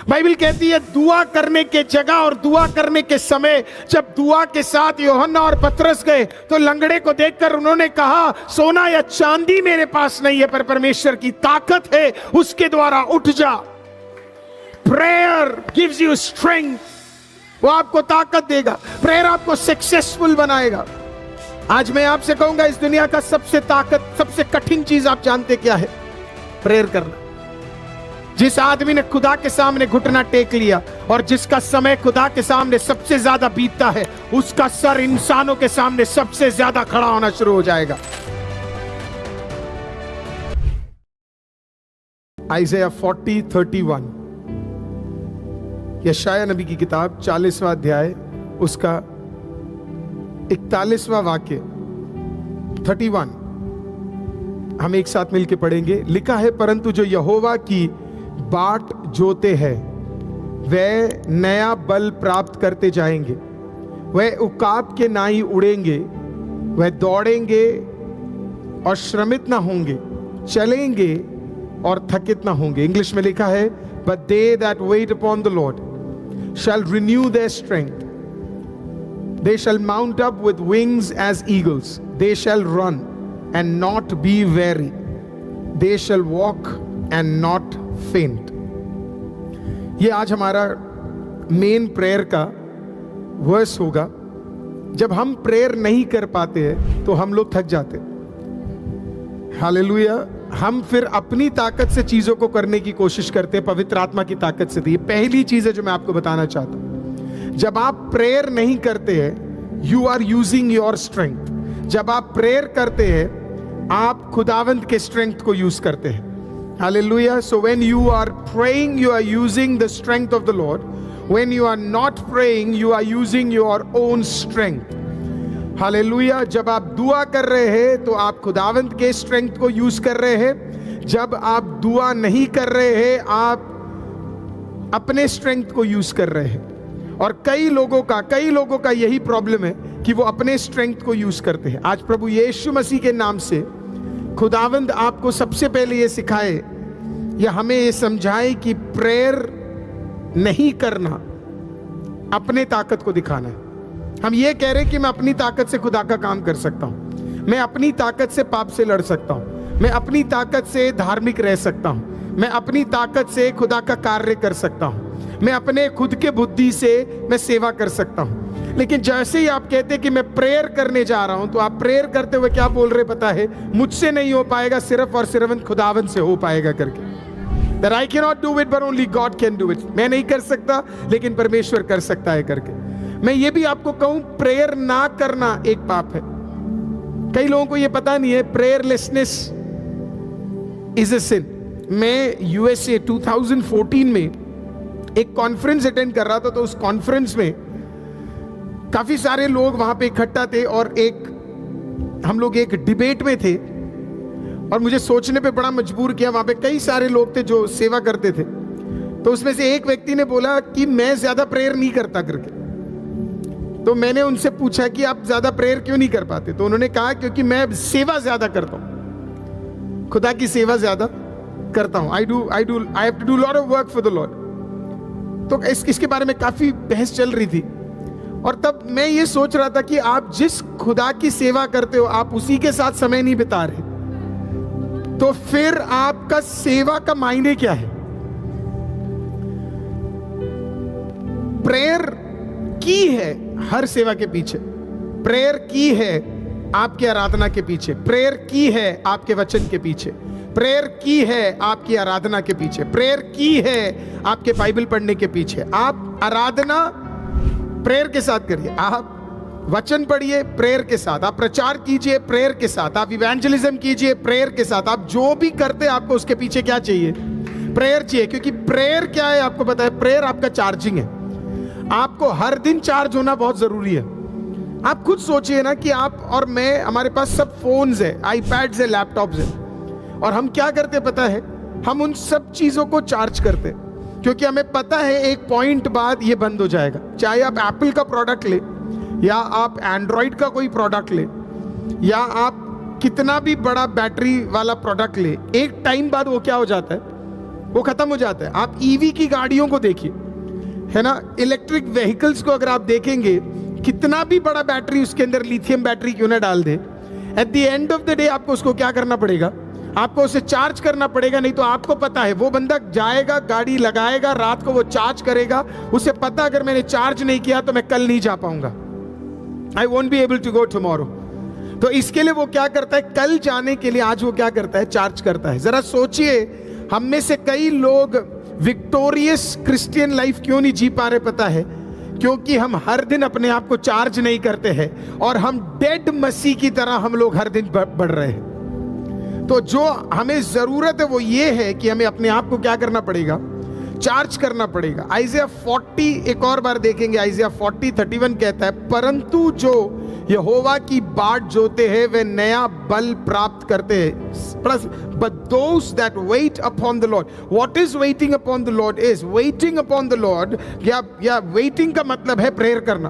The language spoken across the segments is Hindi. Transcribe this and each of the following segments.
बाइबल कहती है दुआ करने के जगह और दुआ करने के समय जब दुआ के साथ यूहन्ना और पतरस गए तो लंगड़े को देखकर उन्होंने कहा, सोना या चांदी मेरे पास नहीं है, पर परमेश्वर की ताकत है, उसके द्वारा उठ जा। प्रेयर गिव्स यू स्ट्रेंथ, वो आपको ताकत देगा। प्रेयर आपको सक्सेसफुल बनाएगा। आज मैं आपसे कहूंगा, इस दुनिया का सबसे कठिन चीज आप जानते क्या है? प्रेयर करना। जिस आदमी ने खुदा के सामने घुटना टेक लिया और जिसका समय खुदा के सामने सबसे ज्यादा बीतता है, उसका सर इंसानों के सामने सबसे ज्यादा खड़ा होना शुरू हो जाएगा। आइज़ाया 40:31, यशाया नबी की किताब 40वां अध्याय, उसका 41वां वाक्य 31 हम एक साथ मिलकर पढ़ेंगे। लिखा है, परंतु जो यहोवा की बाट जोते हैं वे नया बल प्राप्त करते जाएंगे, वे उकाब के नाई उड़ेंगे, वे दौड़ेंगे और श्रमित ना होंगे, चलेंगे और थकित ना होंगे। इंग्लिश में लिखा है, but they that wait upon the Lord shall renew their strength, they shall mount up with wings as eagles, they shall run and not be weary, they shall walk and not फेंट। ये आज हमारा मेन प्रेयर का वर्स होगा। जब हम प्रेयर नहीं कर पाते हैं तो हम लोग थक जाते। हालेलुया। हम फिर अपनी ताकत से चीजों को करने की कोशिश करते हैं, पवित्र आत्मा की ताकत से। ये पहली चीज है जो मैं आपको बताना चाहता हूं। जब आप प्रेयर नहीं करते हैं, you are using your strength. जब आप प्रेयर करते हैं, आप खुदावंत के स्ट्रेंथ को यूज करते हैं। Hallelujah. So when you are praying, you are using the strength of the Lord. When you are not praying, you are using your own strength. Hallelujah. जब आप दुआ कर रहे हैं तो आप खुदावंत के स्ट्रेंथ को यूज कर रहे हैं। जब आप दुआ नहीं कर रहे हैं, आप अपने स्ट्रेंथ को यूज कर रहे हैं। और कई लोगों का यही प्रॉब्लम है कि वो अपने स्ट्रेंथ को यूज करते हैं। आज प्रभु यीशु मसीह के नाम से खुदावंद आपको सबसे पहले ये सिखाए या हमें ये समझाए कि प्रेयर नहीं करना अपने ताकत को दिखाना है। हम ये कह रहे हैं कि मैं अपनी ताकत से खुदा का काम कर सकता हूं, मैं अपनी ताकत से पाप से लड़ सकता हूं, मैं अपनी ताकत से धार्मिक रह सकता हूं, मैं अपनी ताकत से खुदा का कार्य कर सकता हूं, मैं अपने खुद के बुद्धि से मैं सेवा कर सकता हूं। लेकिन जैसे ही आप कहते हैं कि मैं प्रेयर करने जा रहा हूं, तो आप प्रेयर करते हुए क्या बोल रहे पता है? मुझसे नहीं हो पाएगा, सिर्फ और सिर्फ खुदावंत से हो पाएगा करके। That I cannot do it, but only God can do it. मैं नहीं कर सकता लेकिन परमेश्वर कर सकता है करके। मैं ये भी आपको कहूं, प्रेयर ना करना एक पाप है। कई लोगों को ये पता नहीं है, प्रेयरलेसनेस इज अ सिन। मैं यूएसए 2014 में एक कॉन्फ्रेंस अटेंड कर रहा था, तो उस कॉन्फ्रेंस में काफी सारे लोग वहां पे इकट्ठा थे और हम लोग एक डिबेट में थे। और मुझे सोचने पे बड़ा मजबूर किया। वहां पे कई सारे लोग थे जो सेवा करते थे, तो उसमें से एक व्यक्ति ने बोला कि मैं ज्यादा प्रेयर नहीं करता करके। तो मैंने उनसे पूछा कि आप ज्यादा प्रेयर क्यों नहीं कर पाते? तो उन्होंने कहा क्योंकि मैं सेवा ज्यादा करता हूं, खुदा की सेवा ज्यादा करता हूं। I have to do lot of work for the Lord. तो इसके बारे में काफी बहस चल रही थी। और तब मैं ये सोच रहा था कि आप जिस खुदा की सेवा करते हो, आप उसी के साथ समय नहीं बिता रहे, तो फिर आपका सेवा का मायने क्या है? प्रेयर की है हर सेवा के पीछे, प्रेयर की है आपकी आराधना के पीछे, प्रेयर की है आपके वचन के पीछे, प्रेयर की है आपकी आराधना के पीछे, प्रेयर की है आपके बाइबल पढ़ने के पीछे। आप आराधना प्रेयर के साथ करिए, आप वचन पढ़िए प्रेयर के साथ, आप प्रचार कीजिए प्रेयर के साथ, आप इवेंजलिज्म कीजिए प्रेयर के साथ। आप जो भी करते हैं आपको उसके पीछे क्या चाहिए? प्रेयर चाहिए। क्योंकि प्रेयर क्या है आपको पता है? प्रेयर आपका चार्जिंग है। आपको हर दिन चार्ज होना बहुत जरूरी है। आप खुद सोचिए ना कि आप और मैं, हमारे पास सब फोन्स है, आईपैड्स है, लैपटॉप्स है, और हम क्या करते पता है? हम उन सब चीजों को चार्ज करते, क्योंकि हमें पता है एक पॉइंट बाद ये बंद हो जाएगा। चाहे आप एप्पल का प्रोडक्ट ले या आप एंड्रॉइड का कोई प्रोडक्ट ले या आप कितना भी बड़ा बैटरी वाला प्रोडक्ट ले, एक टाइम बाद वो क्या हो जाता है? वो खत्म हो जाता है। आप ईवी की गाड़ियों को देखिए, है ना, इलेक्ट्रिक व्हीकल्स को अगर आप देखेंगे, कितना भी बड़ा बैटरी उसके अंदर लिथियम बैटरी क्यों ना डाल दे, at the end of the day आपको उसको क्या करना पड़ेगा, आपको उसे चार्ज करना पड़ेगा। नहीं तो आपको पता है वो बंदा जाएगा, गाड़ी लगाएगा, रात को वो चार्ज करेगा, उसे पता अगर मैंने चार्ज नहीं किया तो मैं कल नहीं जा पाऊंगा, I won't be able to go tomorrow. तो इसके लिए वो क्या करता है, कल जाने के लिए आज वो क्या करता है, चार्ज करता है। जरा सोचिए, हम में से कई लोग विक्टोरियस क्रिश्चियन लाइफ क्यों नहीं जी पा रहे, पता है, क्योंकि हम हर दिन अपने आप को चार्ज नहीं करते हैं और हम डेड मसीह की तरह हम लोग हर दिन बढ़ रहे हैं। तो जो हमें जरूरत है वो ये है कि हमें अपने आप को क्या करना पड़ेगा, चार्ज करना पड़ेगा। आइज़िया 40 एक और बार देखेंगे, आइज़िया 40:31 कहता है, परंतु जो यहोवा की बाट जोते हैं वे नया बल प्राप्त करते हैं। Plus but those that weight upon the Lord, what is waiting upon the Lord is waiting upon the Lord, या वेटिंग का मतलब है प्रेयर करना।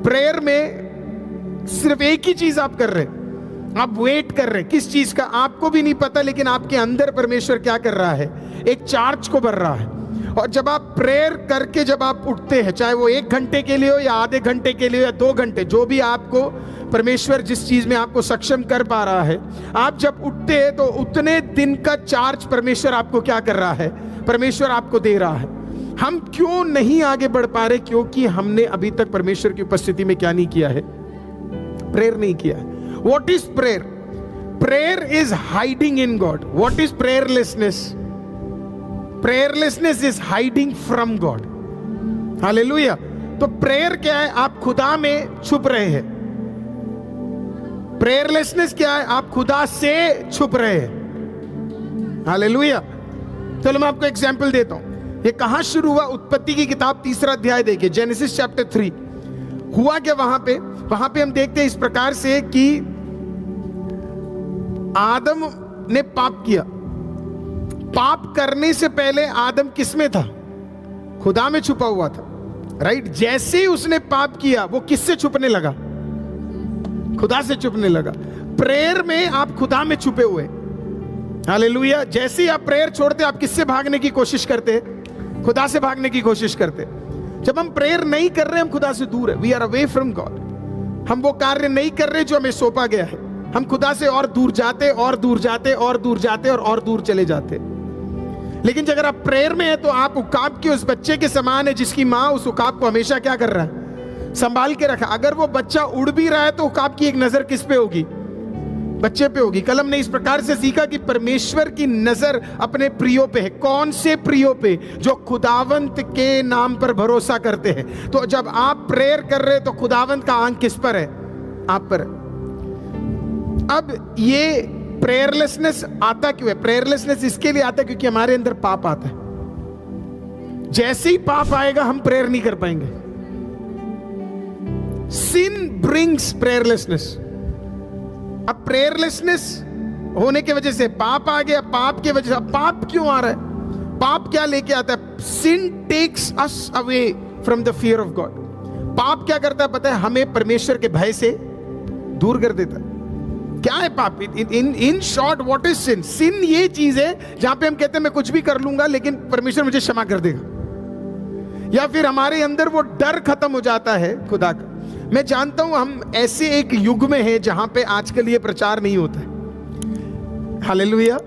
प्रेयर में सिर्फ एक ही चीज आप कर रहे हैं, आप वेट कर रहे हैं। किस चीज का आपको भी नहीं पता, लेकिन आपके अंदर परमेश्वर क्या कर रहा है, एक चार्ज को भर रहा है। और जब आप प्रेयर करके जब आप उठते हैं, चाहे वो 1 घंटे के लिए हो या आधे घंटे के लिए या 2 घंटे, जो भी आपको परमेश्वर जिस चीज में आपको सक्षम कर पा रहा है, आप जब उठते हैं तो उतने दिन का चार्ज परमेश्वर आपको क्या कर रहा है, परमेश्वर आपको दे रहा है। हम क्यों नहीं आगे बढ़ पा रहे, क्योंकि हमने अभी तक परमेश्वर की उपस्थिति में क्या नहीं किया है, प्रेयर नहीं किया है। What is prayer? Prayer is hiding in God. What is prayerlessness? Prayerlessness is hiding from God. Hallelujah. तो प्रेयर क्या है? आप खुदा में छुप रहे हैं। प्रेयरलेसनेस क्या है? आप खुदा से छुप रहे हैं। हालेलुया। चलो मैं आपको एग्जांपल देता हूं। ये कहां शुरू हुआ? उत्पत्ति की किताब 3 अध्याय देखिए, जेनेसिस चैप्टर 3। हुआ क्या वहां पे हम देखते हैं इस प्रकार से कि आदम ने पाप किया। पाप करने से पहले आदम किस में था? खुदा में छुपा हुआ था, राइट। जैसे ही उसने पाप किया वो किससे छुपने लगा? खुदा से छुपने लगा। प्रेयर में आप खुदा में छुपे हुए। हालेलुया। जैसे ही आप प्रेयर छोड़ते आप किससे भागने की कोशिश करते? खुदा से भागने की कोशिश करते। जब हम प्रेयर नहीं कर रहे, हम खुदा से दूर है, we are away from God. हम वो कार्य नहीं कर रहे जो हमें सौंपा गया है। हम खुदा से और दूर जाते और दूर जाते और दूर जाते और दूर चले जाते। लेकिन अगर आप प्रेयर में है तो आप उकाब के उस बच्चे के समान है जिसकी माँ उस उकाब को हमेशा क्या कर रहा है? संभाल के रखा। अगर वो बच्चा उड़ भी रहा है तो उकाब की एक नजर किस पे होगी? बच्चे पे होगी। कलम ने इस प्रकार से सीखा कि परमेश्वर की नजर अपने प्रियो पे है। कौन से प्रियो पे? जो खुदावंत के नाम पर भरोसा करते हैं। तो जब आप प्रेयर कर रहे हैं तो खुदावंत का आंख किस पर है? आप पर। अब ये प्रेयरलेसनेस आता क्यों है? प्रेयरलेसनेस इसके लिए आता है क्योंकि हमारे अंदर पाप आता है। जैसे ही पाप आएगा हम प्रेयर नहीं कर पाएंगे। सिन ब्रिंग्स प्रेयरलेसनेस। अब प्रेयरलेसनेस होने की वजह से पाप आ गया। पाप की वजह से, पाप क्यों आ रहा है? पाप क्या लेके आता है? Sin takes us away from the fear of God. पाप क्या करता है पता है? हमें परमेश्वर के भय से दूर कर देता है। क्या है पाप? इन शॉर्ट व्हाट इज सिन? सिन ये चीज है जहां पे हम कहते हैं मैं कुछ भी कर लूंगा लेकिन परमेश्वर मुझे क्षमा कर देगा, या फिर हमारे अंदर वो डर खत्म हो जाता है खुदा का। मैं जानता हूं हम ऐसे एक युग में हैं जहां पे आजकल ये प्रचार नहीं होता है। हालेलुया।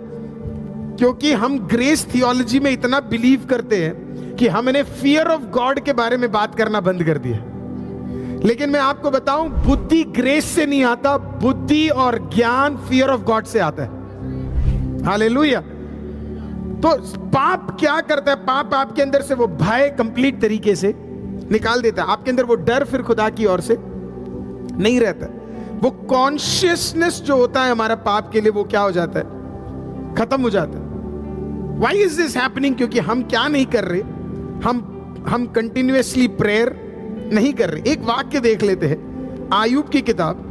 क्योंकि हम ग्रेस थियोलॉजी में इतना बिलीव करते हैं कि हमने फियर ऑफ गॉड के बारे में बात करना बंद कर दिया। लेकिन मैं आपको बताऊं, बुद्धि ग्रेस से नहीं आता, बुद्धि और ज्ञान फियर ऑफ गॉड से आता है। हालेलुया। तो पाप क्या करता है? पाप आपके अंदर से वो भय कंप्लीट तरीके से निकाल देता है। आपके अंदर वो डर फिर खुदा की ओर से नहीं रहता। वो कॉन्शियसनेस जो होता है हमारा पाप के लिए, वो क्या हो जाता है? खत्म हो जाता है। Why is this happening? क्योंकि हम क्या नहीं कर रहे? हम कंटिन्यूअसली प्रेयर नहीं कर रहे। एक वाक्य देख लेते हैं, आयूब की किताब,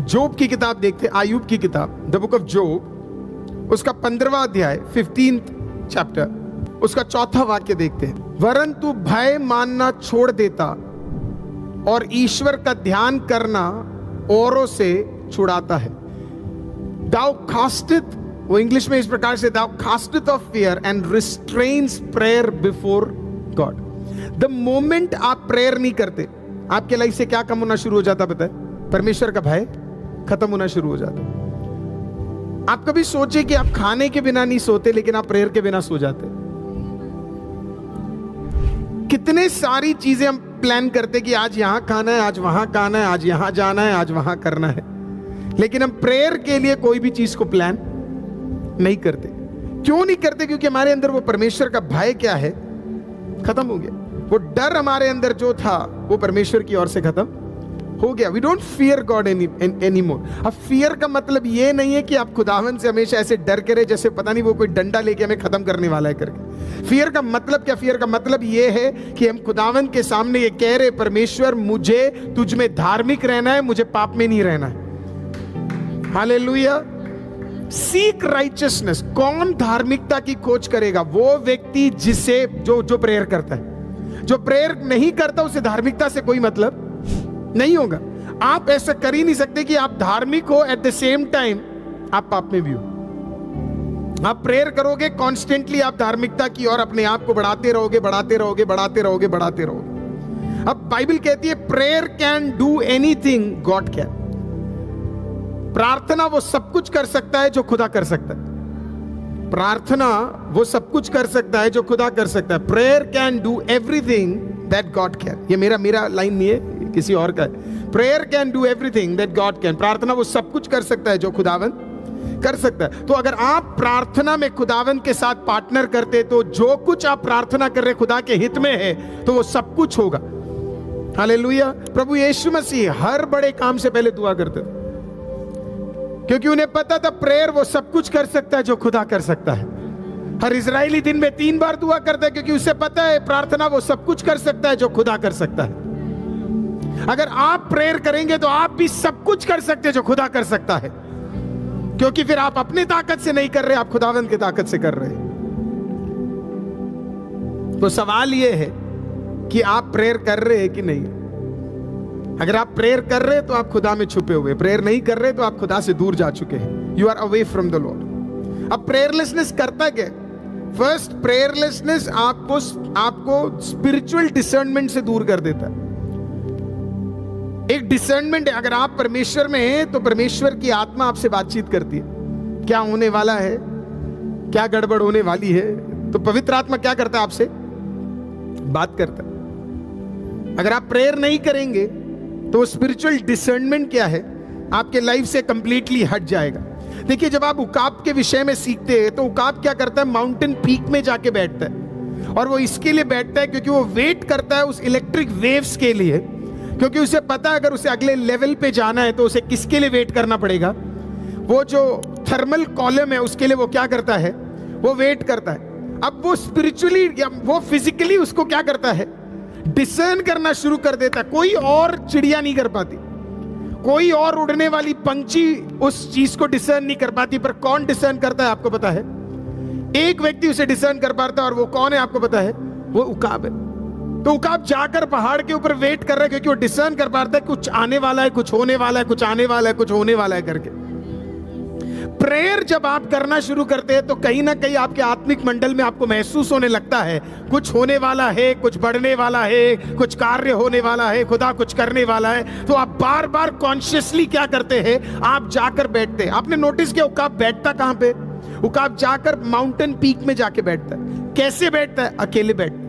जोब की किताब देखते हैं। आयूब की किताब, द बुक ऑफ जोब, उसका 15वां अध्याय 15th चैप्टर, उसका 4था वाक्य देखते हैं। वरन तू भय मानना छोड़ देता और ईश्वर का ध्यान करना औरों से छुड़ाता है। Thou casteth वो इंग्लिश में इस प्रकार से, thou casteth off fear and restrains prayer before God. The moment आप प्रेयर नहीं करते, आपके लाइफ से क्या कम होना शुरू हो जाता पता है? परमेश्वर का भय खत्म होना शुरू हो जाता। आप कभी सोचे कि आप खाने के बिना नहीं सोते, लेकिन आप प्रेयर के बिना सो जाते। कितने सारी चीजें हम प्लान करते कि आज यहां खाना है, आज वहां खाना है, आज यहां जाना है, आज वहां करना है, लेकिन हम प्रेयर के लिए कोई भी चीज को प्लान नहीं करते। क्यों नहीं करते? क्योंकि हमारे अंदर वो परमेश्वर का भय क्या है, खत्म हो गया। वो डर हमारे अंदर जो था वो परमेश्वर की ओर से खत्म हो गया। We don't fear God any more. अब फियर का मतलब ये नहीं है कि आप खुदावन से हमेशा ऐसे डर के रहे जैसे पता नहीं वो कोई डंडा लेके हमें खत्म करने वाला है करके। फियर का मतलब क्या? फियर का मतलब ये है कि हम खुदावन के सामने ये कह रहे, परमेश्वर मुझे तुझ में धार्मिक रहना है, मुझे पाप में नहीं रहना है। हालेलुया। Seek righteousness. कौन धार्मिकता की खोज करेगा? वो व्यक्ति जिसे जो प्रेयर करता है। जो प्रेयर नहीं करता उसे धार्मिकता से कोई मतलब नहीं होगा। आप ऐसा कर ही नहीं सकते कि आप धार्मिक हो एट द सेम टाइम आप पाप में भी हो। आप प्रेयर करोगे कॉन्स्टेंटली, आप धार्मिकता की ओर अपने आप को बढ़ाते रहोगे, बढ़ाते रहोगे, बढ़ाते रहोगे, बढ़ाते रहोगे। अब बाइबल कहती है prayer can do anything God can. प्रार्थना वो सब कुछ कर सकता है जो खुदा कर सकता है। प्रार्थना वो सब कुछ कर सकता है जो खुदा कर सकता है। Prayer can do everything that God can. ये मेरा लाइन नहीं है, किसी और का है। Prayer can do everything that God can. प्रार्थना वो सब कुछ कर सकता है जो खुदावन कर सकता है। तो अगर आप प्रार्थना में खुदावन के साथ पार्टनर करते, तो जो कुछ आप प्रार्थना कर रहे खुदा के हित में है, तो वो सब कुछ होगा। हालेलुया। प्रभु यीशु मसीह हर बड़े काम से पहले दुआ करते थे, क्योंकि उन्हें पता था प्रेयर वो सब कुछ कर सकता है जो खुदा कर सकता है। हर इजरायली दिन में 3 बार दुआ करता है, क्योंकि उसे पता है प्रार्थना वो सब कुछ कर सकता है जो खुदा कर सकता है। अगर आप प्रेयर करेंगे तो आप भी सब कुछ कर सकते हैं जो खुदा कर सकता है, क्योंकि फिर आप अपनी ताकत से नहीं कर रहे, आप खुदावंद की ताकत से कर रहे हैं। तो सवाल यह है कि आप प्रेयर कर रहे हैं कि नहीं। अगर आप प्रेयर कर रहे हैं तो आप खुदा में छुपे हुए, प्रेयर नहीं कर रहे तो आप खुदा से दूर जा चुके हैं। You are away from the Lord. अब प्रेयरलेसनेस करता क्या? फर्स्ट, प्रेयरलेसनेस आपको स्पिरिचुअल डिसर्नमेंट से दूर कर देता है। एक डिसर्नमेंट है, अगर आप परमेश्वर में हैं तो परमेश्वर की आत्मा आपसे बातचीत करती है, क्या होने वाला है, क्या गड़बड़ होने वाली है। तो पवित्र आत्मा क्या करता है? आपसे बात करता है। अगर आप प्रेयर नहीं करेंगे तो स्पिरिचुअल डिसर्नमेंट क्या है, आपके लाइफ से कंप्लीटली हट जाएगा। देखिए, जब आप उकाब के विषय में सीखते हैं तो उकाब क्या करता है? माउंटेन पीक में जाके बैठता है, और वो इसके लिए बैठता है क्योंकि वो वेट करता है उस इलेक्ट्रिक वेव्स के लिए, क्योंकि उसे पता है अगर उसे अगले लेवल पे जाना है तो उसे किसके लिए वेट करना पड़ेगा? वो जो थर्मल कॉलम है उसके लिए वो क्या करता है? वो वेट करता है। अब वो स्पिरिचुअली या वो फिजिकली उसको क्या करता है? डिसर्न करना शुरू कर देता है। कोई और चिड़िया नहीं कर पाती, कोई और उड़ने वाली पंछी उस चीज को डिसर्न नहीं कर पाती, पर कौन डिसर्न करता है आपको पता है? एक व्यक्ति उसे डिसर्न कर पाता है, और वो कौन है आपको पता है? वो उकाब है। तो उकाब जाकर पहाड़ के ऊपर वेट कर रहा है, क्योंकि वो डिसर्न कर पाता है कुछ आने वाला है, कुछ होने वाला है, कुछ आने वाला है, कुछ होने वाला है करके। प्रेयर जब आप करना शुरू करते हैं तो कहीं ना कहीं आपके आत्मिक मंडल में आपको महसूस होने लगता है कुछ होने वाला है, कुछ बढ़ने वाला है, कुछ कार्य होने वाला है, खुदा कुछ करने वाला है। तो आप बार बार कॉन्शियसली क्या करते हैं? आप जाकर बैठते हैं। आपने नोटिस किया उकाब बैठता कहां पे? उकाब जाकर माउंटेन पीक में जाके बैठता है। कैसे बैठता है? अकेले बैठता है।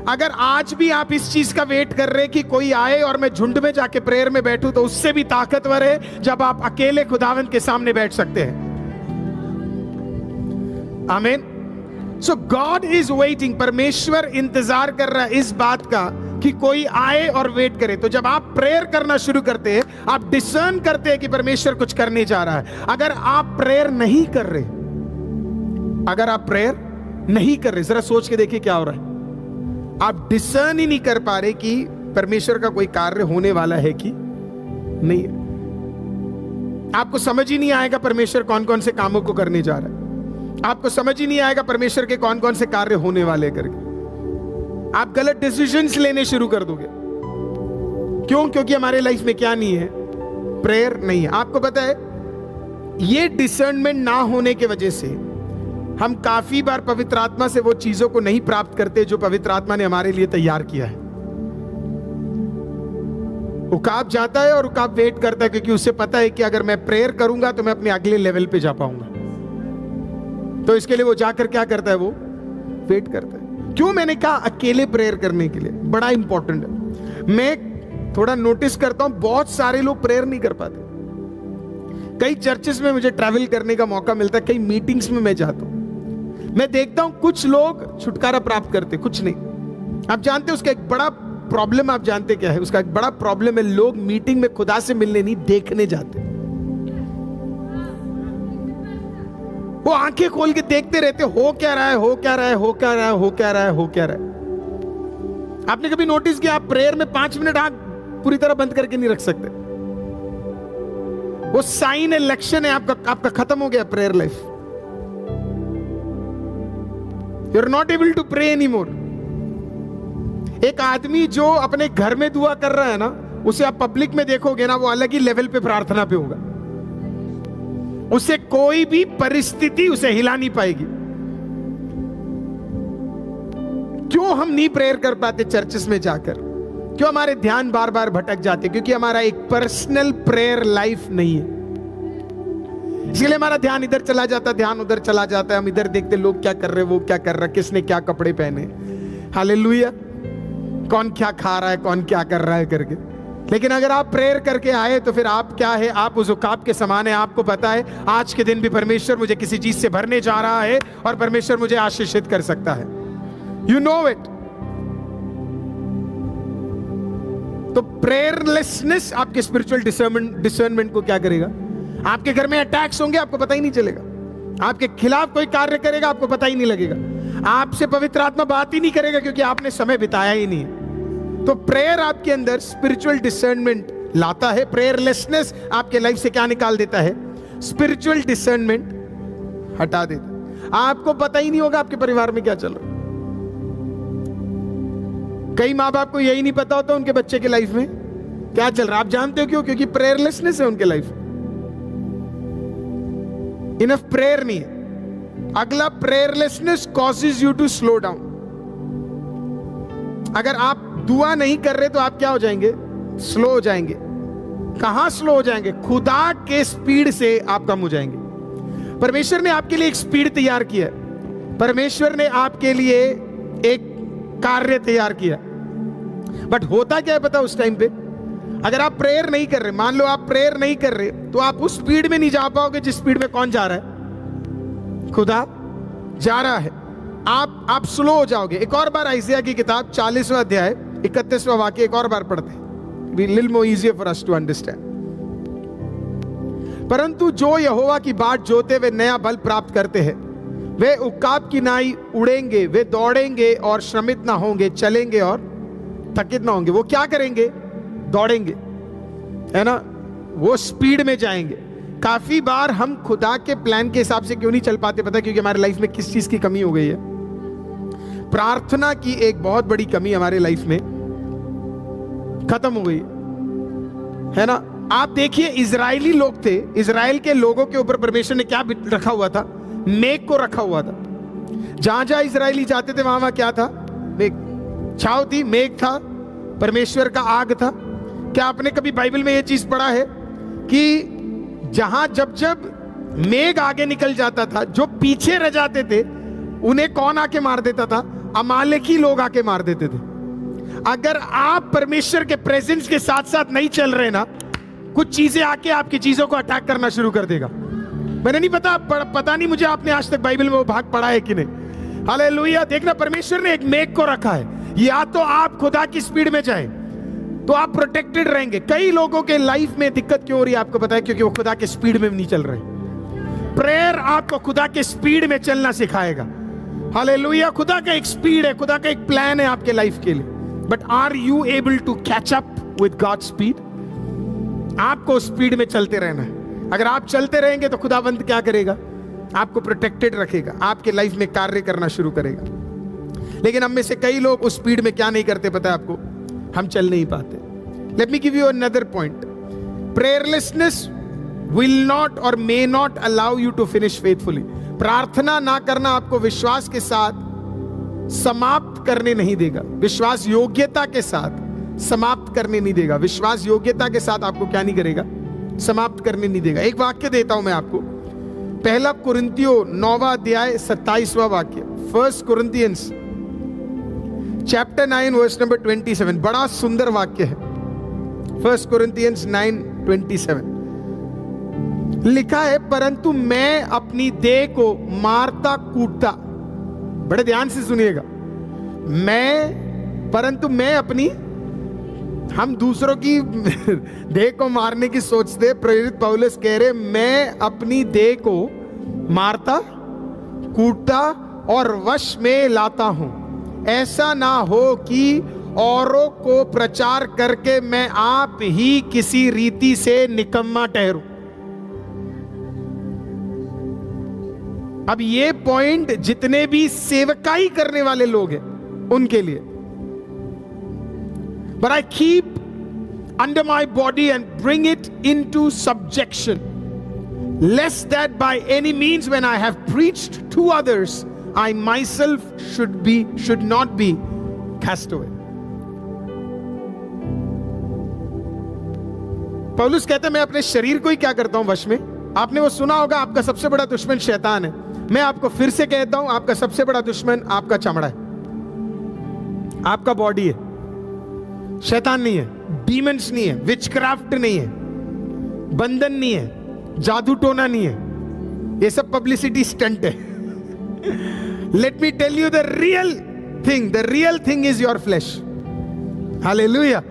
अगर आज भी आप इस चीज का वेट कर रहे कि कोई आए और मैं झुंड में जाके प्रेयर में बैठूं, तो उससे भी ताकतवर है जब आप अकेले खुदावंद के सामने बैठ सकते हैं। आमीन। सो गॉड इज वेटिंग। परमेश्वर इंतजार कर रहा है इस बात का कि कोई आए और वेट करे। तो जब आप प्रेयर करना शुरू करते हैं, आप डिसर्न करते हैं कि परमेश्वर कुछ करने जा रहा है। अगर आप प्रेयर नहीं कर रहे, अगर आप प्रेयर नहीं कर रहे, जरा सोच के देखिए क्या हो रहा है। आप डिसर्न ही नहीं कर पा रहे कि परमेश्वर का कोई कार्य होने वाला है कि नहीं है। आपको समझ ही नहीं आएगा परमेश्वर कौन कौन से कामों को करने जा रहा है। आपको समझ ही नहीं आएगा परमेश्वर के कौन कौन से कार्य होने वाले करके। आप गलत डिसीजंस लेने शुरू कर दोगे। क्यों? क्योंकि हमारे लाइफ में क्या नहीं है? प्रेयर नहीं है। आपको पता है ये डिसर्नमेंट ना होने के वजह से हम काफी बार पवित्र आत्मा से वो चीजों को नहीं प्राप्त करते जो पवित्र आत्मा ने हमारे लिए तैयार किया है। उकाब जाता है और उकाब वेट करता है, क्योंकि उसे पता है कि अगर मैं प्रेयर करूंगा तो मैं अपने अगले लेवल पे जा पाऊंगा। तो इसके लिए वो जाकर क्या करता है, वो वेट करता है। क्यों मैंने कहा अकेले प्रेयर करने के लिए बड़ा इंपॉर्टेंट है। मैं थोड़ा नोटिस करता हूं बहुत सारे लोग प्रेयर नहीं कर पाते। कई चर्चेस में मुझे ट्रैवल करने का मौका मिलता है, कई मीटिंग्स में मैं जाता हूं, मैं देखता हूं कुछ लोग छुटकारा प्राप्त करते, कुछ नहीं। आप जानते हैं उसका एक बड़ा प्रॉब्लम, आप जानते क्या है उसका एक बड़ा प्रॉब्लम है, लोग मीटिंग में खुदा से मिलने नहीं, देखने जाते। वो आंखें खोल के देखते रहते, हो क्या रहा है, हो क्या रहा है, हो क्या रहा है, हो क्या रहा है, हो क्या रहा है। आपने कभी नोटिस किया, आप प्रेयर में 5 मिनट आंख पूरी तरह बंद करके नहीं रख सकते। वो साइन इलेक्शन है आपका खत्म हो गया prayer life. You are not able to pray any more. एक आदमी जो अपने घर में दुआ कर रहा है ना, उसे आप पब्लिक में देखोगे ना, वो अलग ही लेवल पे प्रार्थना पे होगा। उसे कोई भी परिस्थिति उसे हिला नहीं पाएगी। क्यों हम नहीं प्रेयर कर पाते चर्चेस में जाकर? क्यों हमारे ध्यान बार बार भटक जाते? क्योंकि हमारा एक पर्सनल प्रेयर लाइफ नहीं है। इसलिए हमारा ध्यान इधर चला जाता, ध्यान उधर चला जाता है। हम इधर देखते लोग क्या कर रहे, वो क्या कर रहा है, किसने क्या कपड़े पहने, हालेलुया, कौन क्या खा रहा है, कौन क्या कर रहा है करके। लेकिन अगर आप प्रेयर करके आए तो फिर आप क्या है, आप उस उकाब के समान है। आपको पता है आज के दिन भी परमेश्वर मुझे किसी चीज से भरने जा रहा है और परमेश्वर मुझे आशीषित कर सकता है। You know it. तो प्रेयरलेसनेस आपके स्पिरिचुअल डिसर्नमेंट को क्या करेगा? आपके घर में अटैक्स होंगे, आपको पता ही नहीं चलेगा। आपके खिलाफ कोई कार्य करेगा, आपको पता ही नहीं लगेगा। आपसे पवित्र आत्मा बात ही नहीं करेगा, क्योंकि आपने समय बिताया ही नहीं। तो प्रेयर आपके अंदर स्पिरिचुअल डिसर्नमेंट लाता है। प्रेयरलेसनेस आपके लाइफ से क्या निकाल देता है? स्पिरिचुअल डिसर्नमेंट हटा देता है। आपको पता ही नहीं होगा आपके परिवार में क्या चल रहा है। कई माँ बाप को यही नहीं पता होता उनके बच्चे के लाइफ में क्या चल रहा है। आप जानते हो क्यों? क्योंकि प्रेयरलेसनेस है उनके लाइफ में, इनफ प्रेयर नहीं है। अगला, prayerlessness causes you to slow down. अगर आप दुआ नहीं कर रहे तो आप क्या हो जाएंगे? स्लो हो जाएंगे। कहां स्लो हो जाएंगे? खुदा के स्पीड से आप कम हो जाएंगे। परमेश्वर ने आपके लिए एक स्पीड तैयार किया है, परमेश्वर ने आपके लिए एक कार्य तैयार किया। बट होता क्या है पता? उस टाइम पे अगर आप प्रेयर नहीं कर रहे, मान लो आप प्रेयर नहीं कर रहे, तो आप उस स्पीड में नहीं जा पाओगे जिस स्पीड में कौन जा रहा है? खुदा जा रहा है। आप स्लो हो जाओगे। एक और बार आइजिया की किताब 40वां अध्याय 31वां वाक्य एक और बार पढ़ते हैं। Little more easier for us to understand. परंतु जो यहोवा की बाट जोते वे नया बल प्राप्त करते हैं, वे उकाब की नाई उड़ेंगे, वे दौड़ेंगे और श्रमित ना होंगे, चलेंगे और थकित ना होंगे। वो क्या करेंगे? दौड़ेंगे, है ना, वो स्पीड में जाएंगे। काफी बार हम खुदा के प्लान के हिसाब से क्यों नहीं चल पाते पता है? क्योंकि हमारे लाइफ में किस चीज की कमी हो गई है? प्रार्थना की एक बहुत बड़ी कमी हमारे लाइफ में खत्म हो गई है ना। आप देखिए, इजरायली लोग थे, इजराइल के लोगों के ऊपर परमेश्वर ने क्या रखा हुआ था? मेघ को रखा हुआ था। जहां जहां इजरायली जाते थे वहां वहां क्या था? मेघ, छाव थी, मेघ था, परमेश्वर का आग था। क्या आपने कभी बाइबल में यह चीज पढ़ा है कि जहां जब जब मेघ आगे निकल जाता था, जो पीछे रह जाते थे उन्हें कौन आके मार देता था? अमालेकी लोग आके मार देते थे। अगर आप परमेश्वर के प्रेजेंस के साथ साथ नहीं चल रहे ना, कुछ चीजें आके आपकी चीजों को अटैक करना शुरू कर देगा। मैंने नहीं पता नहीं मुझे आपने आज तक बाइबल में वो भाग पढ़ा है कि नहीं। हालेलुया। देखना, परमेश्वर ने एक मेघ को रखा है। या तो आप खुदा की स्पीड में जाएं तो आप प्रोटेक्टेड रहेंगे। कई लोगों के लाइफ में दिक्कत क्यों हो रही है आपको पता है? क्योंकि वो खुदा के स्पीड में नहीं चल रहे। प्रेयर आपको खुदा के स्पीड में चलना सिखाएगा। हालेलुया। खुदा का एक स्पीड है, खुदा का एक प्लान है आपके लाइफ के लिए। But are you able to catch up with God's speed? आपको स्पीड में चलते रहना है। अगर आप चलते रहेंगे तो खुदावंत क्या करेगा? आपको प्रोटेक्टेड रखेगा, आपके लाइफ में कार्य करना शुरू करेगा। लेकिन हम में से कई लोग उस स्पीड में क्या नहीं करते पता है आपको? हम चल नहीं पाते। Let me give you another point. Prayerlessness will not और may not allow you to finish faithfully. प्रार्थना ना करना आपको विश्वास के साथ समाप्त करने नहीं देगा, विश्वास योग्यता के साथ समाप्त करने नहीं देगा। विश्वास योग्यता के साथ आपको क्या नहीं करेगा? समाप्त करने नहीं देगा। एक वाक्य देता हूं मैं आपको, पहला कुरिन्थियों 9वां अध्याय 27वां वाक्य, 1 Corinthians चैप्टर 9 वर्स नंबर 27, बड़ा सुंदर वाक्य है। 1 Corinthians 9:27 लिखा है, परंतु मैं अपनी देह को मारता कूटता, बड़े ध्यान से सुनिएगा, परंतु मैं अपनी, हम दूसरों की देह को मारने की सोचते, प्रेरित पौलुस कह रहे मैं अपनी देह को मारता कूटता और वश में लाता हूं, ऐसा ना हो कि औरों को प्रचार करके मैं आप ही किसी रीति से निकम्मा ठहरूं। अब ये पॉइंट जितने भी सेवकाई करने वाले लोग हैं उनके लिए, but I keep under my body and bring it into subjection, lest that by any means when I have preached to others, I myself should not be cast away. पौलुस कहते हैं मैं अपने शरीर को ही क्या करता हूं वश में। आपने वो सुना होगा, आपका सबसे बड़ा दुश्मन शैतान है। मैं आपको फिर से कहता हूं, आपका सबसे बड़ा दुश्मन आपका चमड़ा है, आपका बॉडी है, शैतान नहीं है, डीमंस नहीं है, विचक्राफ्ट नहीं है, बंधन नहीं है, जादू टोना नहीं है, ये सब पब्लिसिटी स्टंट है। Let me tell you the real thing is your flesh. Hallelujah.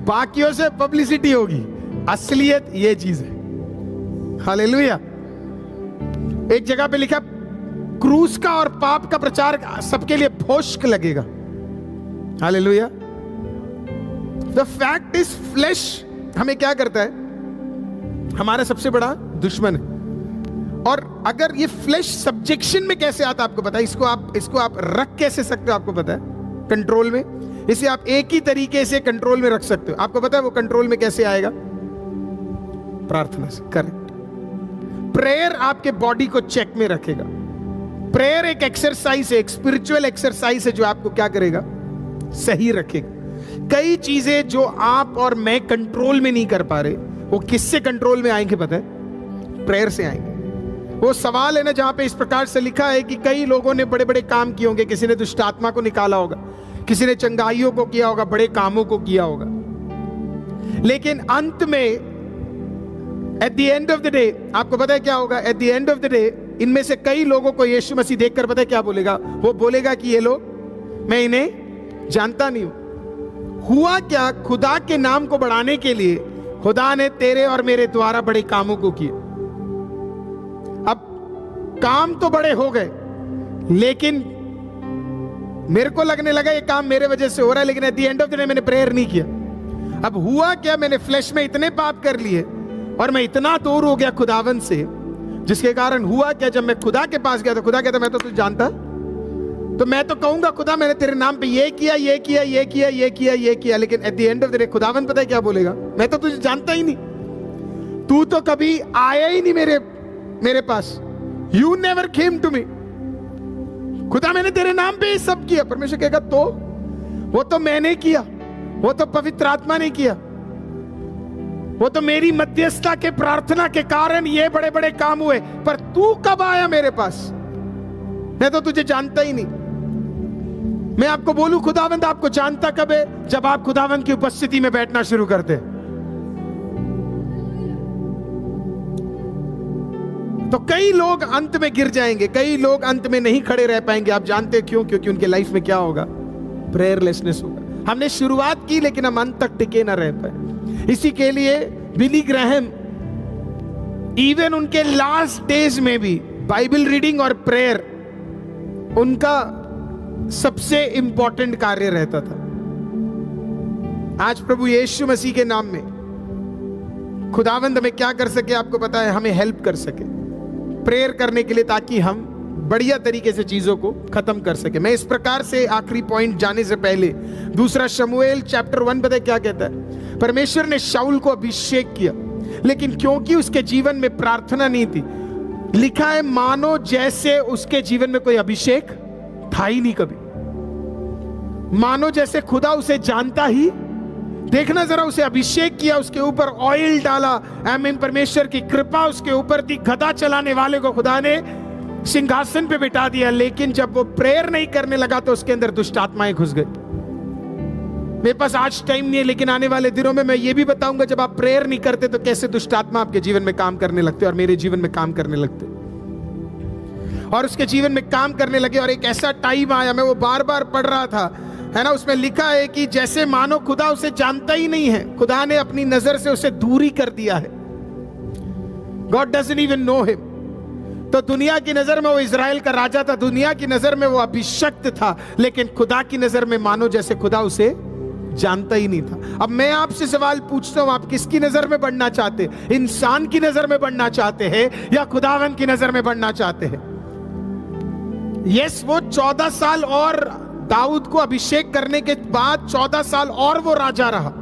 बाकियों से पब्लिसिटी होगी, असलियत ये चीज है। हालेलुया। एक जगह पे लिखा क्रूस का और पाप का प्रचार सबके लिए भोष्क लगेगा। Hallelujah. The fact is flash हमें क्या करता है? हमारा सबसे बड़ा दुश्मन है। और अगर ये फ्लैश सब्जेक्शन में कैसे आता आपको पता है? इसको आप रख कैसे सकते हो आपको पता है? कंट्रोल में। इसे आप एक ही तरीके से कंट्रोल में रख सकते हो। आपको पता है वो कंट्रोल में कैसे आएगा? प्रार्थना से। करेक्ट। प्रेयर आपके बॉडी को चेक में रखेगा। प्रेयर एक एक्सरसाइज है, एक स्पिरिचुअल एक्सरसाइज है जो आपको क्या करेगा? सही रखेगा। कई चीजें जो आप और मैं कंट्रोल में नहीं कर पा रहे, वो किससे कंट्रोल में आएंगे पता है? प्रेयर से आएंगे। वो सवाल है ना जहां पे इस प्रकार से लिखा है कि कई लोगों ने बड़े बड़े काम किए होंगे, किसी ने दुष्ट आत्मा को निकाला होगा, किसी ने चंगाइयों को किया होगा, बड़े कामों को किया होगा, लेकिन अंत में eight the end of the day आपको पता है क्या होगा? Eight the end of the day इनमें से कई लोगों को यीशु मसीह देखकर पता है क्या बोलेगा? वो बोलेगा कि ये लोग मैं इन्हें जानता नहीं हूं। हुआ क्या? खुदा के नाम को बढ़ाने के लिए खुदा ने तेरे और मेरे द्वारा बड़े कामों को किए। अब काम तो बड़े हो गए, लेकिन मेरे को लगने लगा ये काम मेरे वजह से हो रहा है, लेकिन eight the end of the day मैंने प्रेयर नहीं किया। अब हुआ क्या? मैंने फ्लैश में इतने पाप कर लिए और मैं इतना दूर हो गया खुदावन से, जिसके कारण हुआ क्या? जब मैं खुदा के पास गया तो खुदा कहता मैं तो तुझे जानता, तो मैं तो कहूंगा खुदा मैंने तेरे नाम पे ये किया ये किया ये किया ये किया ये किया, लेकिन eight the end of the day खुदावन पता है क्या बोलेगा? मैं तो तुझे जानता ही नहीं, तू तो कभी आया ही नहीं मेरे पास। You never came to me. खुदा मैंने तेरे नाम पे ये सब किया। परमेश्वर कहेगा तो वो तो मैंने किया, वो तो पवित्र आत्मा ने किया, वो तो मेरी मध्यस्थता के प्रार्थना के कारण ये बड़े बड़े काम हुए, पर तू कब आया मेरे पास? मैं तो तुझे जानता ही नहीं। मैं आपको बोलूं खुदावंद आपको जानता कब है? जब आप खुदावंद की उपस्थिति में बैठना शुरू करते हैं। तो कई लोग अंत में गिर जाएंगे, कई लोग अंत में नहीं खड़े रह पाएंगे। आप जानते हैं क्यों? क्योंकि उनके लाइफ में क्या होगा? प्रेयरलेसनेस होगा। हमने शुरुआत की लेकिन हम अंत तक टिके ना रह पाए। इसी के लिए बिली ग्राहम इवन उनके लास्ट डेज में भी बाइबल रीडिंग और प्रेयर उनका सबसे इंपॉर्टेंट कार्य रहता था। आज प्रभु यीशु मसीह के नाम में खुदावंद हमें क्या कर सके? आपको पता है, हमें हेल्प कर सके प्रेयर करने के लिए, ताकि हम बढ़िया तरीके से चीजों को खत्म कर सके। मैं इस प्रकार से आखिरी पॉइंट जाने से पहले दूसरा शमूएल चैप्टर 1 पता है क्या कहता है? परमेश्वर ने शाऊल को अभिषेक किया, लेकिन क्योंकि उसके जीवन में प्रार्थना नहीं थी, लिखा है मानो जैसे उसके जीवन में कोई अभिषेक था ही नहीं कभी, मानो जैसे खुदा उसे जानता ही। देखना जरा, उसे अभिषेक किया, उसके ऊपर ऑयल डाला, आमीन, परमेश्वर की कृपा उसके ऊपर थी, गधा चलाने वाले को खुदा ने सिंहासन पे बिठा दिया, लेकिन जब वो प्रेयर नहीं करने लगा तो उसके अंदर दुष्ट आत्माएं घुस गई। मेरे पास आज टाइम नहीं है, लेकिन आने वाले दिनों में मैं ये भी बताऊंगा जब आप प्रेयर नहीं करते तो कैसे दुष्ट आत्मा आपके जीवन में काम करने लगते और मेरे जीवन में काम करने लगते और उसके जीवन में काम करने लगे। और एक ऐसा टाइम आया, मैं वो बार बार पढ़ रहा था, है ना, उसमें लिखा है कि जैसे मानो खुदा उसे जानता ही नहीं है, खुदा ने अपनी नजर से उसे दूरी कर दिया है। God doesn't even know him. तो दुनिया की नजर में वो इजराइल का राजा था, दुनिया की नजर में वो अभिषक्त था, लेकिन खुदा की नजर में मानो जैसे खुदा उसे जानता ही नहीं था। अब मैं आपसे सवाल पूछता हूं, आप किसकी नजर में बढ़ना चाहते हैं? इंसान की नजर में बढ़ना चाहते हैं या खुदावन की नजर में बढ़ना चाहते हैं? यस, वो 14 साल और दाऊद को अभिषेक करने के बाद 14 साल और वो राजा रहा।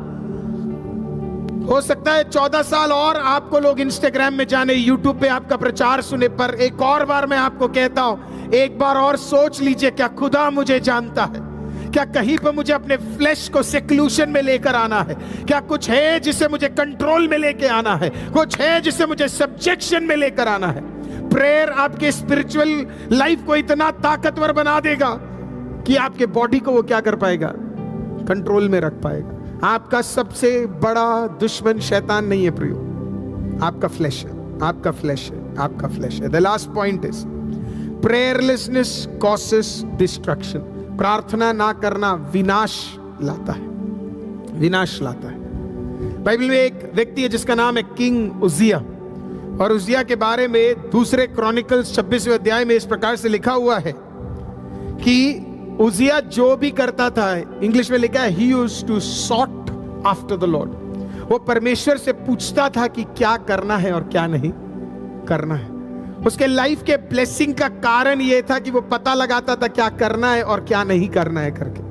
हो सकता है 14 साल और आपको लोग इंस्टाग्राम में जाने, यूट्यूब पे आपका प्रचार सुने, पर एक और बार मैं आपको कहता हूं, एक बार और सोच लीजिए, क्या खुदा मुझे जानता है? क्या कहीं पर मुझे अपने फ्लैश को सेक्लूशन में लेकर आना है? क्या कुछ है जिसे मुझे कंट्रोल में लेके आना है? कुछ है जिसे मुझे सब्जेक्शन में लेकर आना है? प्रेयर आपके स्पिरिचुअल लाइफ को इतना ताकतवर बना देगा कि आपके बॉडी को वो क्या कर पाएगा? कंट्रोल में रख पाएगा। आपका सबसे बड़ा दुश्मन शैतान नहीं है प्रियो, आपका फ्लैश है, आपका फ्लैश है, आपका फ्लैश है। The last point is prayerlessness causes destruction. प्रार्थना ना करना विनाश लाता है, विनाश लाता है। बाइबल में एक व्यक्ति है जिसका नाम है किंग उजिया, और उजिया के बारे में दूसरे क्रॉनिकल्स 26वें अध्याय में इस प्रकार से लिखा हुआ है कि उजिया जो भी करता था, इंग्लिश में लिखा है he used to sought after the Lord. वो परमेश्वर से पूछता था कि क्या करना है और क्या नहीं करना है। उसके लाइफ के ब्लेसिंग का कारण यह था कि वो पता लगाता था क्या करना है और क्या नहीं करना है करके।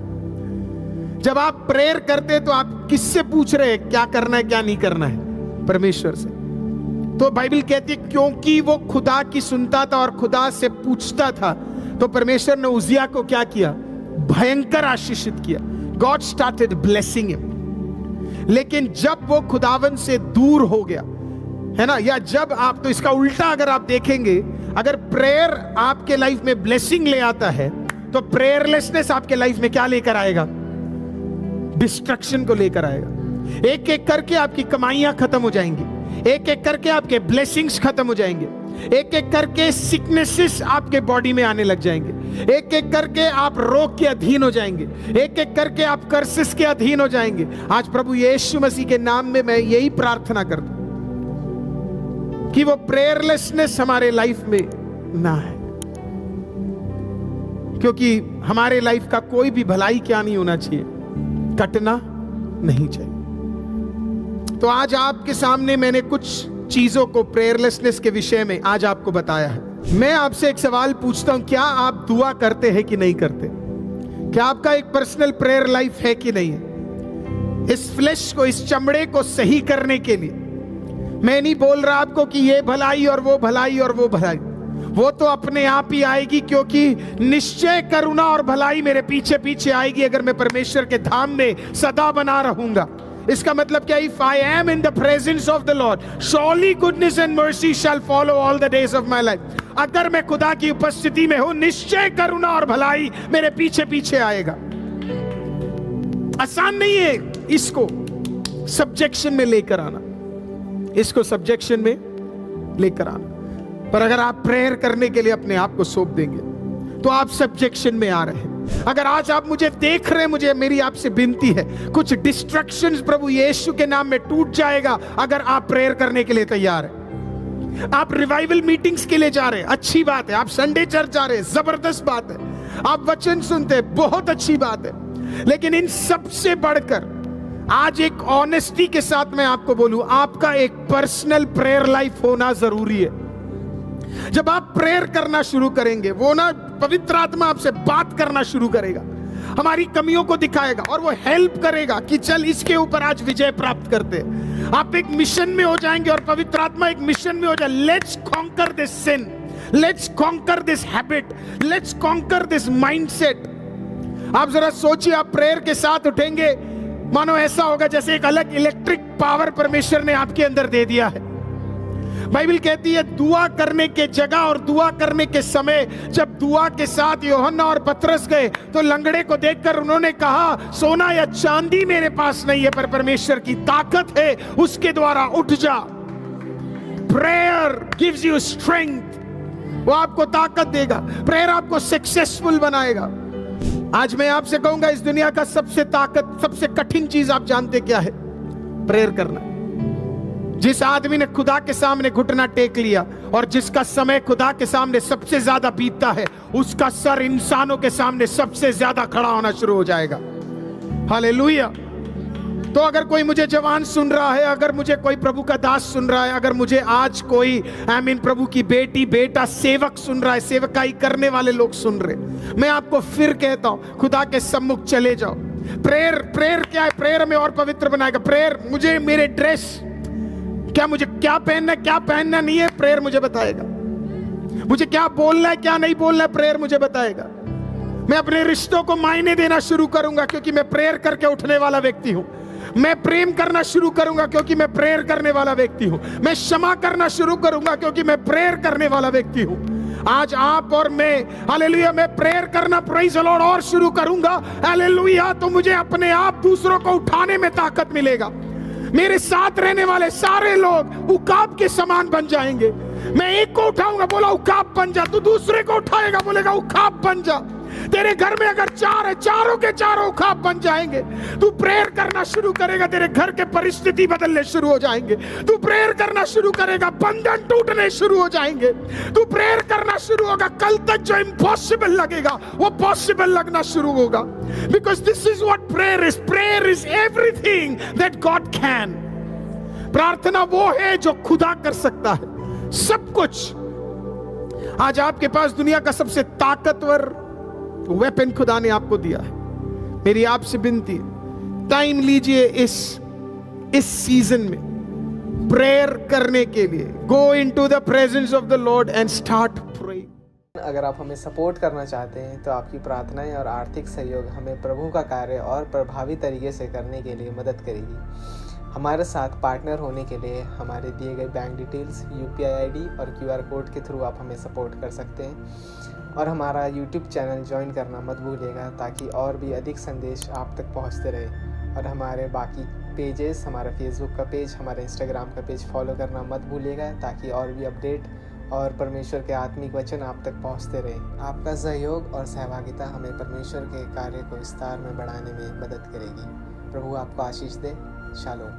जब आप प्रेयर करते तो आप किससे पूछ रहे हैं क्या करना है क्या नहीं करना है? परमेश्वर से। तो बाइबल कहती है क्योंकि वो खुदा की सुनता था और खुदा से पूछता था, तो परमेश्वर ने उजिया को क्या किया? भयंकर आशीषित किया। God started blessing him. लेकिन जब वो खुदावन से दूर हो गया, है ना, या जब आप, तो इसका उल्टा अगर आप देखेंगे, अगर प्रेयर आपके लाइफ में ब्लेसिंग ले आता है तो प्रेयरलेसनेस आपके लाइफ में क्या लेकर आएगा? डिस्ट्रक्शन को लेकर आएगा। एक एक करके आपकी कमाइयां खत्म हो जाएंगी, एक एक करके आपके ब्लेसिंग्स खत्म हो जाएंगे, एक एक करके सिकनेसेस आपके बॉडी में आने लग जाएंगे, एक एक करके आप रोग के अधीन हो जाएंगे, एक एक करके आप कर्सेस के अधीन हो जाएंगे। आज प्रभु यीशु मसीह के नाम में मैं यही प्रार्थना करता हूं कि वो प्रेयरलेसनेस हमारे लाइफ में ना है, क्योंकि हमारे लाइफ का कोई भी भलाई क्या नहीं होना चाहिए? कटना नहीं चाहिए। तो आज आपके सामने मैंने कुछ चीजों को प्रेयरलेसनेस के विषय में आज आपको बताया है। मैं आपसे एक सवाल पूछता हूं, क्या आप दुआ करते हैं कि नहीं करते? क्या आपका एक पर्सनल प्रेयर लाइफ है कि नहीं है? इस फ्लैश को, इस चमड़े को सही करने के लिए मैं नहीं बोल रहा आपको कि ये भलाई और वो भलाई और वो भलाई, वो तो अपने आप ही आएगी, क्योंकि निश्चय करुणा और भलाई मेरे पीछे पीछे आएगी अगर मैं परमेश्वर के धाम में सदा बना रहूंगा। इसका मतलब क्या? If I am in the presence of the Lord, surely goodness and mercy shall follow all the days of my life। अगर मैं खुदा की उपस्थिति में हूं, निश्चय करुणा और भलाई मेरे पीछे पीछे आएगा। आसान नहीं है इसको सब्जेक्शन में लेकर आना, इसको सब्जेक्शन में लेकर आना, पर अगर आप प्रेयर करने के लिए अपने आप को सौंप देंगे तो आप सब्जेक्शन में आ रहे हैं। अगर आज आप मुझे देख रहे हैं, मुझे, मेरी आपसे विनती है, कुछ डिस्ट्रक्शंस प्रभु यीशु के नाम में टूट जाएगा अगर आप प्रेयर करने के लिए तैयार हैं। आप रिवाइवल मीटिंग्स के लिए जा रहे हैं, अच्छी बात है। आप संडे चर्च जा रहे हैं, जबरदस्त बात है। आप वचन सुनते हैं, बहुत अच्छी बात है। लेकिन इन सबसे बढ़कर आज एक ऑनेस्टी के साथ मैं आपको बोलूं, आपका एक पर्सनल प्रेयर लाइफ होना जरूरी है। जब आप प्रेयर करना शुरू करेंगे, वो ना पवित्र आत्मा आपसे बात करना शुरू करेगा, हमारी कमियों को दिखाएगा और वो हेल्प करेगा कि चल इसके ऊपर आज विजय प्राप्त करते। आप एक मिशन में हो जाएंगे और पवित्र आत्मा एक मिशन में हो जाए। Let's conquer this sin, let's conquer this habit, let's conquer this mindset. आप जरा सोचिए, आप प्रेयर के साथ उठेंगे, मानो ऐसा होगा जैसे एक अलग इलेक्ट्रिक पावर परमेश्वर ने आपके अंदर दे दिया है। बाइबल कहती है दुआ करने के जगह और दुआ करने के समय, जब दुआ के साथ यूहन्ना और पतरस गए तो लंगड़े को देखकर उन्होंने कहा, सोना या चांदी मेरे पास नहीं है, पर परमेश्वर की ताकत है, उसके द्वारा उठ जा। प्रेयर गिव्स यू स्ट्रेंथ, वो आपको ताकत देगा। प्रेयर आपको सक्सेसफुल बनाएगा। आज मैं आपसे कहूंगा, इस दुनिया का सबसे कठिन चीज आप जानते क्या है? प्रेयर करना। जिस आदमी ने खुदा के सामने घुटना टेक लिया और जिसका समय खुदा के सामने सबसे ज्यादा बीतता है, उसका सर इंसानों के सामने सबसे ज्यादा खड़ा होना शुरू हो जाएगा। हालेलुया। तो अगर कोई मुझे जवान सुन रहा है, अगर मुझे कोई प्रभु का दास सुन रहा है, अगर मुझे आज कोई प्रभु की बेटी बेटा सेवक सुन रहा है, सेवकाई करने वाले लोग सुन रहे, मैं आपको फिर कहता हूं, खुदा के सम्मुख चले जाओ। प्रेयर क्या है? प्रेयर में और पवित्र बनाएगा। प्रेयर मुझे मेरे ड्रेस मुझे क्या पहनना है, क्या पहनना नहीं है, प्रेयर मुझे बताएगा। मुझे क्या बोलना है, क्या नहीं बोलना है, प्रेयर मुझे बताएगा। मैं अपने रिश्तों को मायने देना शुरू करूंगा क्योंकि मैं प्रेयर करके उठने वाला व्यक्ति हूं। मैं प्रेम करना शुरू करूंगा क्योंकि मैं प्रेयर करने वाला व्यक्ति हूं। मैं क्षमा करना शुरू करूंगा क्योंकि मैं प्रेयर करने वाला व्यक्ति हूं। आज आप और मैं, हालेलुया, मैं प्रेयर करना, प्रेज़ द लॉर्ड, और शुरू करूंगा, हालेलुया, तो मुझे अपने आप दूसरों को उठाने में ताकत मिलेगा। मेरे साथ रहने वाले सारे लोग उकाब के समान बन जाएंगे। मैं एक को उठाऊंगा, बोला उकाब बन जा, तू दूसरे को उठाएगा, बोलेगा उकाब बन जा। तेरे घर में अगर 4 है, चारों के चारों उकाब बन जाएंगे। तू प्रेयर करना शुरू करेगा, तेरे घर के परिस्थिति बदलने शुरू हो जाएंगे। तू प्रेयर करना शुरू करेगा, बंधन टूटने शुरू हो जाएंगे। तू प्रेयर करना शुरू होगा, कल तक जो इम्पॉसिबल लगेगा वो पॉसिबल लगना शुरू होगा। Because this is what prayer is. Prayer is everything that God can. प्रार्थना वो है जो खुदा कर सकता है सब कुछ। आज आपके पास दुनिया का सबसे ताकतवर वेपन खुदा ने आपको दिया है। मेरी आपसे विनती है, टाइम लीजिए इस सीजन में प्रेयर करने के लिए। Go into the presence of the Lord and start praying. अगर आप हमें सपोर्ट करना चाहते हैं तो आपकी प्रार्थनाएं और आर्थिक सहयोग हमें प्रभु का कार्य और प्रभावी तरीके से करने के लिए मदद करेगी। हमारे साथ पार्टनर होने के लिए हमारे दिए गए बैंक डिटेल्स, UPI ID और QR कोड के थ्रू आप हमें सपोर्ट कर सकते हैं। और हमारा YouTube चैनल ज्वाइन करना मत भूलिएगा ताकि और भी अधिक संदेश आप तक पहुंचते रहे। और हमारे बाकी पेजेस, हमारा फेसबुक का पेज, हमारा इंस्टाग्राम का पेज फॉलो करना मत भूलिएगा ताकि और भी अपडेट और परमेश्वर के आत्मिक वचन आप तक पहुंचते रहे। आपका सहयोग और सहभागिता हमें परमेश्वर के कार्य को विस्तार में बढ़ाने में मदद करेगी। प्रभु आपको आशीष दे। शालोम।